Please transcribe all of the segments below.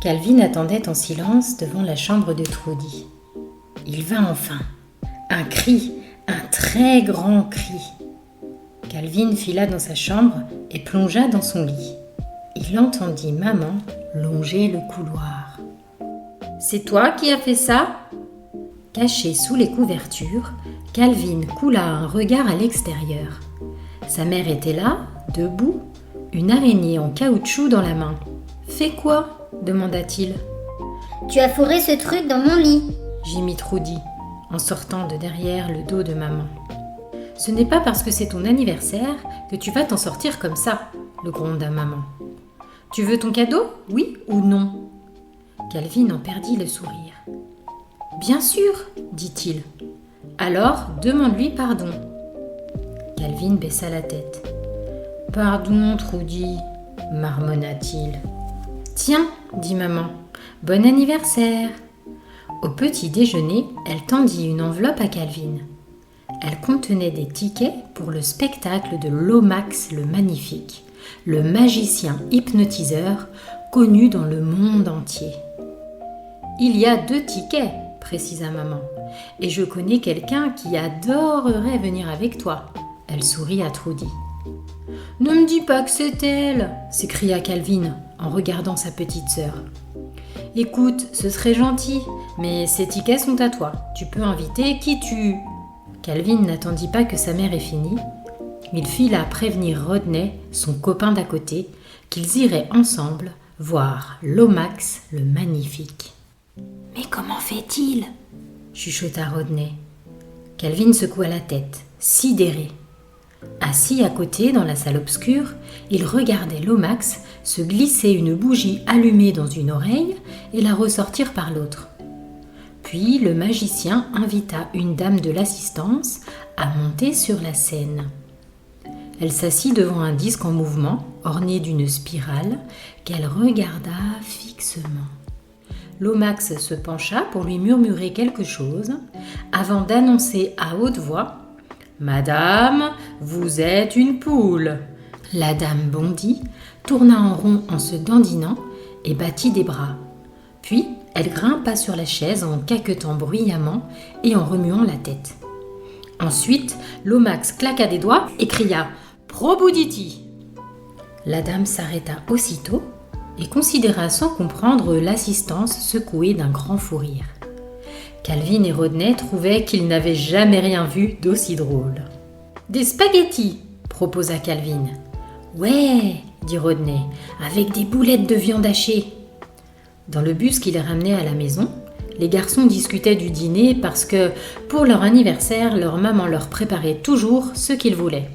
Calvin attendait en silence devant la chambre de Trudy. Il vint enfin. Un cri, un très grand cri. Calvin fila dans sa chambre et plongea dans son lit. Il entendit maman longer le couloir. « C'est toi qui as fait ça ?» Caché sous les couvertures, Calvin coula un regard à l'extérieur. Sa mère était là, debout, une araignée en caoutchouc dans la main. « Fais quoi ?» demanda-t-il. « Tu as fourré ce truc dans mon lit !» gémit Trudy, en sortant de derrière le dos de maman. « Ce n'est pas parce que c'est ton anniversaire que tu vas t'en sortir comme ça !» le gronda maman. « Tu veux ton cadeau, oui ou non ?» Calvin en perdit le sourire. « Bien sûr, dit-il. Alors, demande-lui pardon. » Calvin baissa la tête. « Pardon, Trudy, marmonna-t-il. »« Tiens, dit maman, bon anniversaire !» Au petit déjeuner, elle tendit une enveloppe à Calvin. Elle contenait des tickets pour le spectacle de Lomax le Magnifique, le magicien hypnotiseur connu dans le monde entier. « Il y a 2 tickets, précisa maman, et je connais quelqu'un qui adorerait venir avec toi. » Elle sourit à Trudy. « Ne me dis pas que c'est elle !» s'écria Calvin en regardant sa petite sœur. « Écoute, ce serait gentil, mais ces tickets sont à toi. Tu peux inviter qui tu... » Calvin n'attendit pas que sa mère ait fini. Il fila prévenir Rodney, son copain d'à côté, qu'ils iraient ensemble voir Lomax le Magnifique. « Mais comment fait-il ?» chuchota Rodney. Calvin secoua la tête, sidéré. Assis à côté dans la salle obscure, il regardait Lomax se glisser une bougie allumée dans une oreille et la ressortir par l'autre. Puis le magicien invita une dame de l'assistance à monter sur la scène. Elle s'assit devant un disque en mouvement, orné d'une spirale, qu'elle regarda fixement. Lomax se pencha pour lui murmurer quelque chose, avant d'annoncer à haute voix « Madame, vous êtes une poule !» La dame bondit, tourna en rond en se dandinant et battit des bras. Puis, elle grimpa sur la chaise en caquetant bruyamment et en remuant la tête. Ensuite, Lomax claqua des doigts et cria « Probuditi !» La dame s'arrêta aussitôt et considéra sans comprendre l'assistance secouée d'un grand fou rire. Calvin et Rodney trouvaient qu'ils n'avaient jamais rien vu d'aussi drôle. « Des spaghettis !» proposa Calvin. « Ouais !» dit Rodney, « avec des boulettes de viande hachée !» Dans le bus qui les ramenait à la maison, les garçons discutaient du dîner parce que, pour leur anniversaire, leur maman leur préparait toujours ce qu'ils voulaient.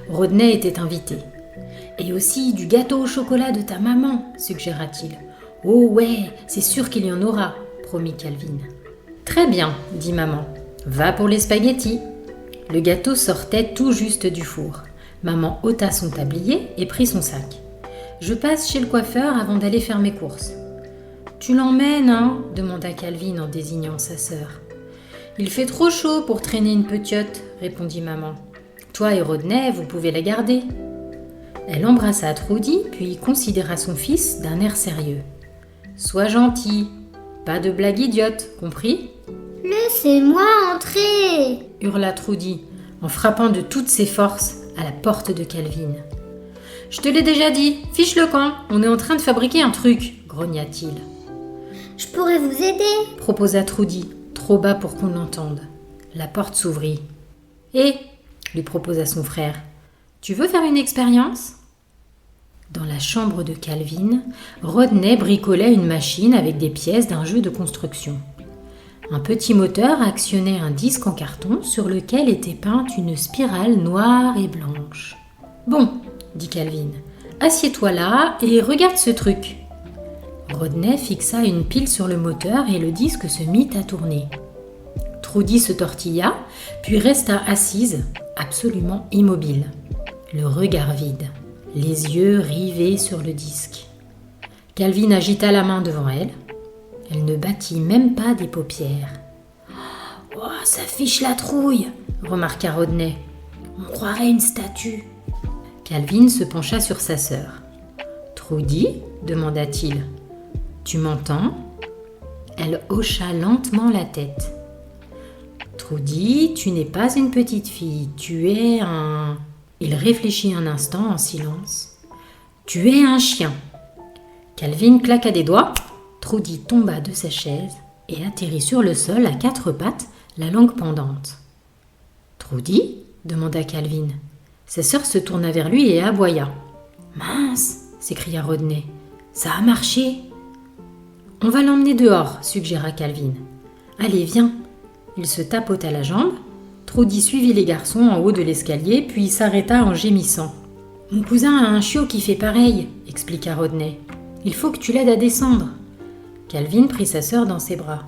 Rodney était invité. « Et aussi du gâteau au chocolat de ta maman, suggéra-t-il. « Oh ouais, c'est sûr qu'il y en aura, promit Calvin. « Très bien, dit maman. Va pour les spaghettis. » Le gâteau sortait tout juste du four. Maman ôta son tablier et prit son sac. « Je passe chez le coiffeur avant d'aller faire mes courses. »« Tu l'emmènes, hein ?» demanda Calvin en désignant sa sœur. « Il fait trop chaud pour traîner une petiote, » répondit maman. « Toi et Rodney, vous pouvez la garder. » Elle embrassa Trudy, puis considéra son fils d'un air sérieux. « Sois gentil, pas de blague idiote, compris ?» « Laissez-moi entrer !» hurla Trudy, en frappant de toutes ses forces à la porte de Calvin. « Je te l'ai déjà dit, fiche le camp, on est en train de fabriquer un truc, grogna-t-il. « Je pourrais vous aider !» proposa Trudy, trop bas pour qu'on l'entende. La porte s'ouvrit. « Hé !» lui proposa son frère. « Tu veux faire une expérience ?» Dans la chambre de Calvin, Rodney bricolait une machine avec des pièces d'un jeu de construction. Un petit moteur actionnait un disque en carton sur lequel était peinte une spirale noire et blanche. « Bon, » dit Calvin, « assieds-toi là et regarde ce truc. » Rodney fixa une pile sur le moteur et le disque se mit à tourner. Trudy se tortilla, puis resta assise, absolument immobile, le regard vide, les yeux rivés sur le disque. Calvin agita la main devant elle. Elle ne battit même pas des paupières. « Oh, ça fiche la trouille !» remarqua Rodney. « On croirait une statue. » Calvin se pencha sur sa sœur. « Trudy ?» demanda-t-il. « Tu m'entends » Elle hocha lentement la tête. « Trudy, tu n'es pas une petite fille, tu es un... » Il réfléchit un instant en silence. « Tu es un chien. » Calvin claqua des doigts. Trudy tomba de sa chaise et atterrit sur le sol à 4 pattes, la langue pendante. « Trudy ?» demanda Calvin. Sa sœur se tourna vers lui et aboya. « Mince !» s'écria Rodney. « Ça a marché !»« On va l'emmener dehors !» suggéra Calvin. « Allez, viens !» Il se tapota la jambe. Trudy suivit les garçons en haut de l'escalier, puis s'arrêta en gémissant. « Mon cousin a un chiot qui fait pareil !» expliqua Rodney. « Il faut que tu l'aides à descendre !» Calvin prit sa sœur dans ses bras.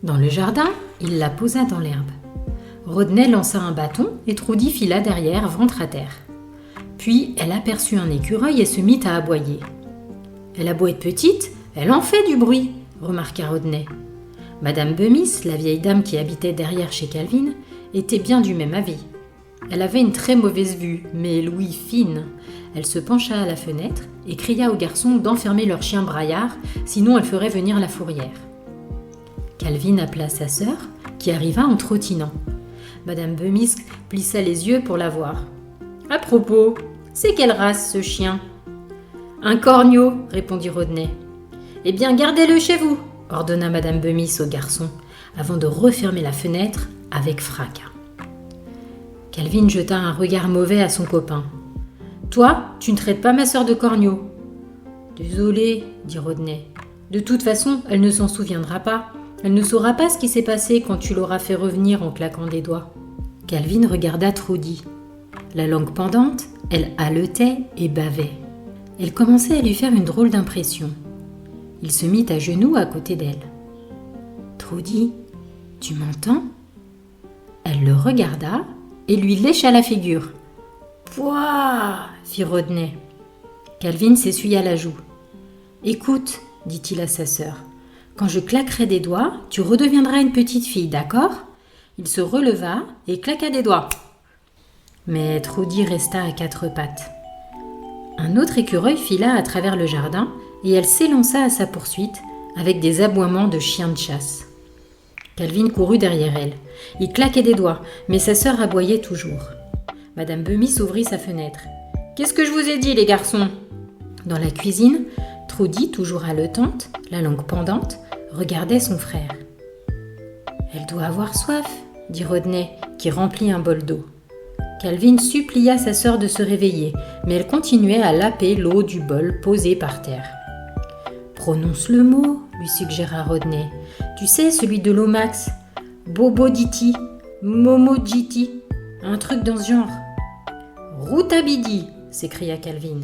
Dans le jardin, il la posa dans l'herbe. Rodney lança un bâton et Trudy fila derrière, ventre à terre. Puis elle aperçut un écureuil et se mit à aboyer. « Elle a beau être petite, elle en fait du bruit !» remarqua Rodney. Madame Bemis, la vieille dame qui habitait derrière chez Calvin, était bien du même avis. Elle avait une très mauvaise vue, mais l'ouïe fine. Elle se pencha à la fenêtre et cria aux garçons d'enfermer leur chien braillard, sinon elle ferait venir la fourrière. Calvin appela sa sœur, qui arriva en trottinant. Madame Bemis plissa les yeux pour la voir. « À propos, c'est quelle race ce chien ?»« Un corneau, » répondit Rodney. « Eh bien, gardez-le chez vous !» ordonna Madame Bemis au garçon, avant de refermer la fenêtre avec fracas. Calvin jeta un regard mauvais à son copain. « Toi, tu ne traites pas ma sœur de corneau. »« Désolé, » dit Rodney. « De toute façon, elle ne s'en souviendra pas. Elle ne saura pas ce qui s'est passé quand tu l'auras fait revenir en claquant des doigts. » Calvin regarda Trudy. La langue pendante, elle haletait et bavait. Elle commençait à lui faire une drôle d'impression. Il se mit à genoux à côté d'elle. « Trudy, tu m'entends ?» Elle le regarda et lui lécha la figure. « Pouah !» fit Rodney. Calvin s'essuya la joue. « Écoute, » dit-il à sa sœur, « quand je claquerai des doigts, tu redeviendras une petite fille, d'accord ?» Il se releva et claqua des doigts. Mais Trudy resta à 4 pattes. Un autre écureuil fila à travers le jardin et elle s'élança à sa poursuite avec des aboiements de chien de chasse. Calvin courut derrière elle. Il claquait des doigts, mais sa sœur aboyait toujours. Madame Bemis ouvrit sa fenêtre. « Qu'est-ce que je vous ai dit, les garçons ?» Dans la cuisine, Trudy, toujours haletante, la langue pendante, regardait son frère. « Elle doit avoir soif, » dit Rodney, qui remplit un bol d'eau. Calvin supplia sa sœur de se réveiller, mais elle continuait à laper l'eau du bol posé par terre. « Prononce le mot, » lui suggéra Rodney. « Tu sais, celui de l'Omax. Boboditi, Momojiti, un truc dans ce genre. »« Routabidi !» s'écria Calvin.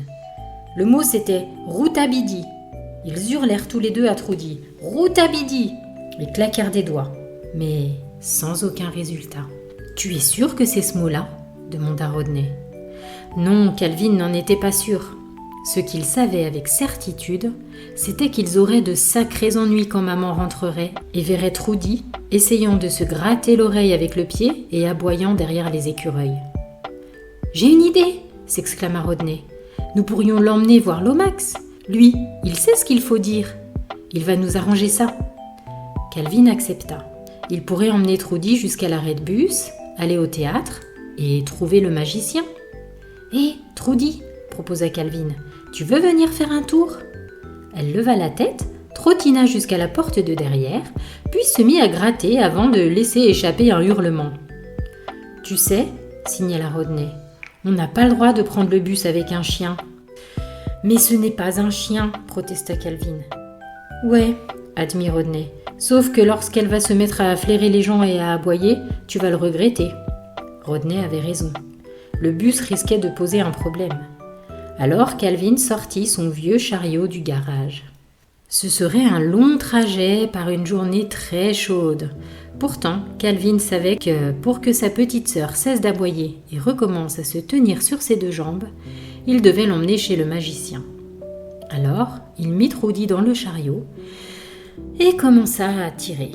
Le mot c'était « Routabidi !» Ils hurlèrent tous les deux à Trudy. « Routabidi !» Ils claquèrent des doigts, mais sans aucun résultat. « Tu es sûr que c'est ce mot-là ?» demanda Rodney. Non, Calvin n'en était pas sûr. Ce qu'il savait avec certitude, c'était qu'ils auraient de sacrés ennuis quand maman rentrerait et verrait Trudy essayant de se gratter l'oreille avec le pied et aboyant derrière les écureuils. « J'ai une idée !» s'exclama Rodney. « Nous pourrions l'emmener voir Lomax. Lui, il sait ce qu'il faut dire. Il va nous arranger ça. » Calvin accepta. Il pourrait emmener Trudy jusqu'à l'arrêt de bus, aller au théâtre et trouver le magicien. « Hé, Trudy !» proposa Calvin. « Tu veux venir faire un tour ?» Elle leva la tête, trottina jusqu'à la porte de derrière, puis se mit à gratter avant de laisser échapper un hurlement. « Tu sais, » signala Rodney, « on n'a pas le droit de prendre le bus avec un chien. »« Mais ce n'est pas un chien, » protesta Calvin. « Ouais, » admit Rodney, « sauf que lorsqu'elle va se mettre à flairer les gens et à aboyer, tu vas le regretter. » Rodney avait raison. Le bus risquait de poser un problème. Alors Calvin sortit son vieux chariot du garage. Ce serait un long trajet par une journée très chaude. Pourtant, Calvin savait que pour que sa petite sœur cesse d'aboyer et recommence à se tenir sur ses 2 jambes, il devait l'emmener chez le magicien. Alors, il mit Trudy dans le chariot et commença à tirer.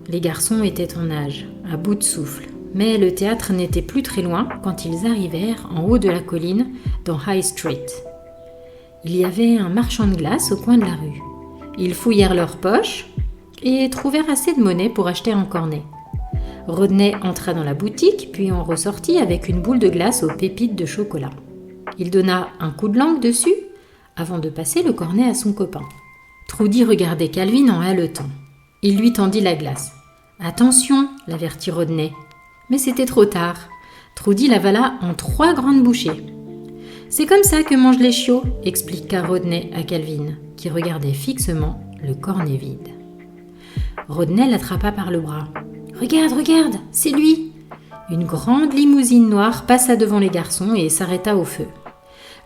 Les garçons étaient en nage, à bout de souffle. Mais le théâtre n'était plus très loin quand ils arrivèrent en haut de la colline dans High Street. Il y avait un marchand de glace au coin de la rue. Ils fouillèrent leurs poches et trouvèrent assez de monnaie pour acheter un cornet. Rodney entra dans la boutique, puis en ressortit avec une boule de glace aux pépites de chocolat. Il donna un coup de langue dessus avant de passer le cornet à son copain. Trudy regardait Calvin en haletant. Il lui tendit la glace. « Attention !» l'avertit Rodney. Mais c'était trop tard. Trudy l'avala en 3 grandes bouchées. « C'est comme ça que mangent les chiots !» expliqua Rodney à Calvin, qui regardait fixement le cornet vide. Rodney l'attrapa par le bras. « Regarde, regarde, c'est lui !» Une grande limousine noire passa devant les garçons et s'arrêta au feu.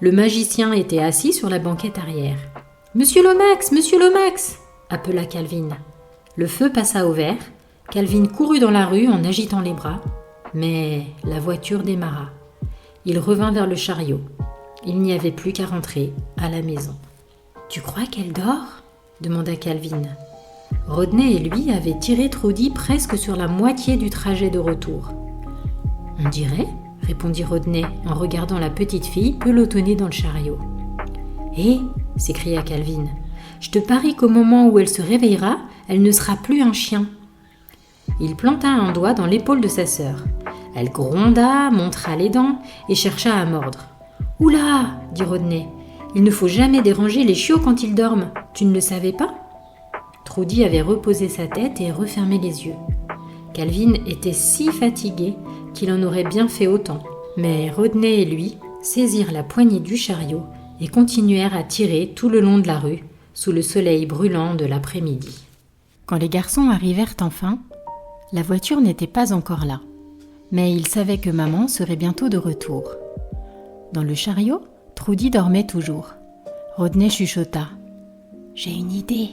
Le magicien était assis sur la banquette arrière. « Monsieur Lomax, Monsieur Lomax !» appela Calvin. Le feu passa au vert. Calvin courut dans la rue en agitant les bras, mais la voiture démarra. Il revint vers le chariot. Il n'y avait plus qu'à rentrer à la maison. « Tu crois qu'elle dort ?» demanda Calvin. Rodney et lui avaient tiré Trudy presque sur la moitié du trajet de retour. « On dirait ?» répondit Rodney en regardant la petite fille pelotonnée dans le chariot. « Hé !» s'écria Calvin. « Je te parie qu'au moment où elle se réveillera, elle ne sera plus un chien. » Il planta un doigt dans l'épaule de sa sœur. Elle gronda, montra les dents et chercha à mordre. « Oula !» dit Rodney. « Il ne faut jamais déranger les chiots quand ils dorment. Tu ne le savais pas ?» Trudy avait reposé sa tête et refermé les yeux. Calvin était si fatigué qu'il en aurait bien fait autant. Mais Rodney et lui saisirent la poignée du chariot et continuèrent à tirer tout le long de la rue, sous le soleil brûlant de l'après-midi. Quand les garçons arrivèrent enfin, la voiture n'était pas encore là, mais ils savaient que maman serait bientôt de retour. Dans le chariot, Trudy dormait toujours. Rodney chuchota. « J'ai une idée !»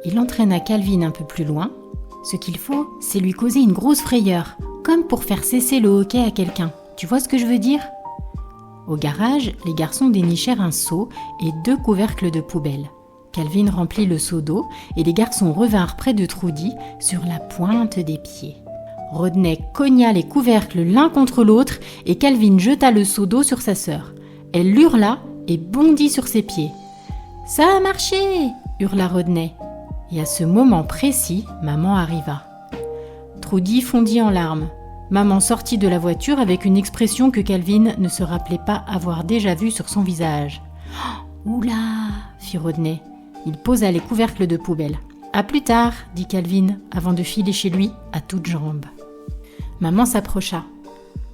Il entraîna Calvin un peu plus loin. Ce qu'il faut, c'est lui causer une grosse frayeur, comme pour faire cesser le hoquet à quelqu'un. Tu vois ce que je veux dire ? Au garage, les garçons dénichèrent un seau et 2 couvercles de poubelle. Calvin remplit le seau d'eau et les garçons revinrent près de Trudy sur la pointe des pieds. Rodney cogna les couvercles l'un contre l'autre et Calvin jeta le seau d'eau sur sa sœur. Elle hurla et bondit sur ses pieds. « Ça a marché !» hurla Rodney. Et à ce moment précis, maman arriva. Trudy fondit en larmes. Maman sortit de la voiture avec une expression que Calvin ne se rappelait pas avoir déjà vue sur son visage. « Oula !» fit Rodney. Il posa les couvercles de poubelle. « À plus tard !» dit Calvin avant de filer chez lui à toutes jambes. Maman s'approcha.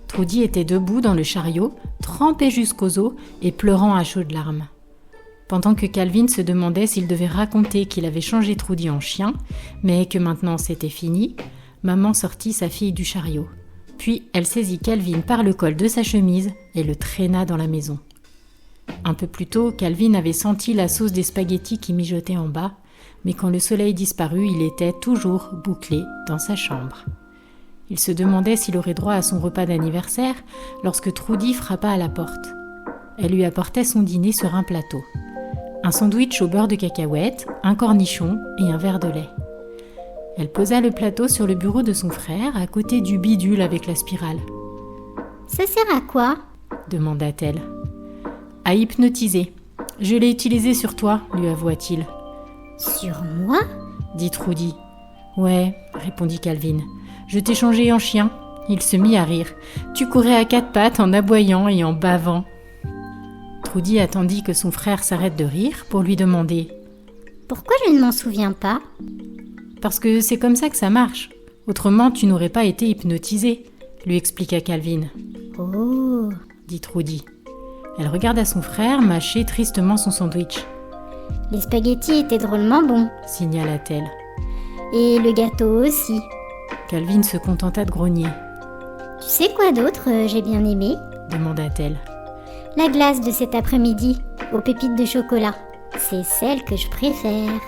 Trudy était debout dans le chariot, trempée jusqu'aux os et pleurant à chaudes larmes. Pendant que Calvin se demandait s'il devait raconter qu'il avait changé Trudy en chien, mais que maintenant c'était fini, maman sortit sa fille du chariot. Puis elle saisit Calvin par le col de sa chemise et le traîna dans la maison. Un peu plus tôt, Calvin avait senti la sauce des spaghettis qui mijotaient en bas, mais quand le soleil disparut, il était toujours bouclé dans sa chambre. Il se demandait s'il aurait droit à son repas d'anniversaire lorsque Trudy frappa à la porte. Elle lui apportait son dîner sur un plateau. Un sandwich au beurre de cacahuètes, un cornichon et un verre de lait. Elle posa le plateau sur le bureau de son frère, à côté du bidule avec la spirale. « Ça sert à quoi ?» demanda-t-elle. « À hypnotiser. Je l'ai utilisé sur toi, lui avoua-t-il. »« Sur moi ?» dit Trudy. « Ouais, répondit Calvin. Je t'ai changé en chien. » Il se mit à rire. « Tu courais à 4 pattes en aboyant et en bavant. » Trudy attendit que son frère s'arrête de rire pour lui demander « Pourquoi je ne m'en souviens pas ?»« Parce que c'est comme ça que ça marche. Autrement, tu n'aurais pas été hypnotisé, » lui expliqua Calvin. « Oh !» dit Trudy. Elle regarda son frère mâcher tristement son sandwich. « Les spaghettis étaient drôlement bons, » signala-t-elle. « Et le gâteau aussi. » Calvin se contenta de grogner. « Tu sais quoi d'autre j'ai bien aimé ?» demanda-t-elle. La glace de cet après-midi, aux pépites de chocolat. C'est celle que je préfère.